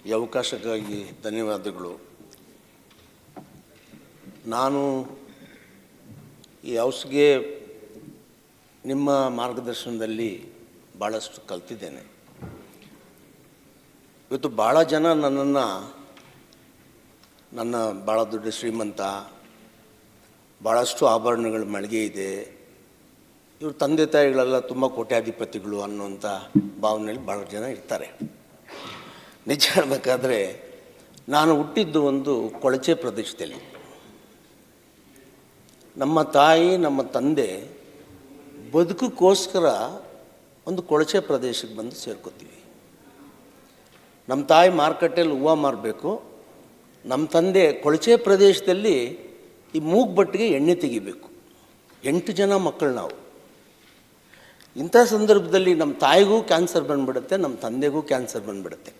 ಈ ಅವಕಾಶಕ್ಕಾಗಿ ಧನ್ಯವಾದಗಳು. ನಾನು ಈ ಹೌಸ್ಗೆ ನಿಮ್ಮ ಮಾರ್ಗದರ್ಶನದಲ್ಲಿ ಭಾಳಷ್ಟು ಕಲ್ತಿದ್ದೇನೆ. ಇವತ್ತು ಭಾಳ ಜನ ನನ್ನ ಭಾಳ ದೊಡ್ಡ ಶ್ರೀಮಂತ, ಭಾಳಷ್ಟು ಆಭರಣಗಳ ಮಳಿಗೆ ಇದೆ, ಇವ್ರ ತಂದೆ ತಾಯಿಗಳೆಲ್ಲ ತುಂಬ ಕೋಟ್ಯಾಧಿಪತಿಗಳು ಅನ್ನುವಂಥ ಭಾವನೆಯಲ್ಲಿ ಭಾಳ ಜನ ಇರ್ತಾರೆ. ನಿಜ ಹೇಳಬೇಕಾದ್ರೆ ನಾನು ಹುಟ್ಟಿದ್ದು ಒಂದು ಕೊಳಚೆ ಪ್ರದೇಶದಲ್ಲಿ. ನಮ್ಮ ತಾಯಿ ನಮ್ಮ ತಂದೆ ಬದುಕಕ್ಕೋಸ್ಕರ ಒಂದು ಕೊಳಚೆ ಪ್ರದೇಶಕ್ಕೆ ಬಂದು ಸೇರ್ಕೋತೀವಿ. ನಮ್ಮ ತಾಯಿ ಮಾರುಕಟ್ಟೆಯಲ್ಲಿ ಹೂವು ಮಾರಬೇಕು, ನಮ್ಮ ತಂದೆ ಕೊಳಚೆ ಪ್ರದೇಶದಲ್ಲಿ ಈ ಮೂಗ್ಬಟ್ಟಿಗೆ ಎಣ್ಣೆ ತೆಗಿಬೇಕು. 8 ಜನ ಮಕ್ಕಳು ನಾವು. ಇಂಥ ಸಂದರ್ಭದಲ್ಲಿ ನಮ್ಮ ತಾಯಿಗೂ ಕ್ಯಾನ್ಸರ್ ಬಂದುಬಿಡುತ್ತೆ, ನಮ್ಮ ತಂದೆಗೂ ಕ್ಯಾನ್ಸರ್ ಬಂದುಬಿಡುತ್ತೆ.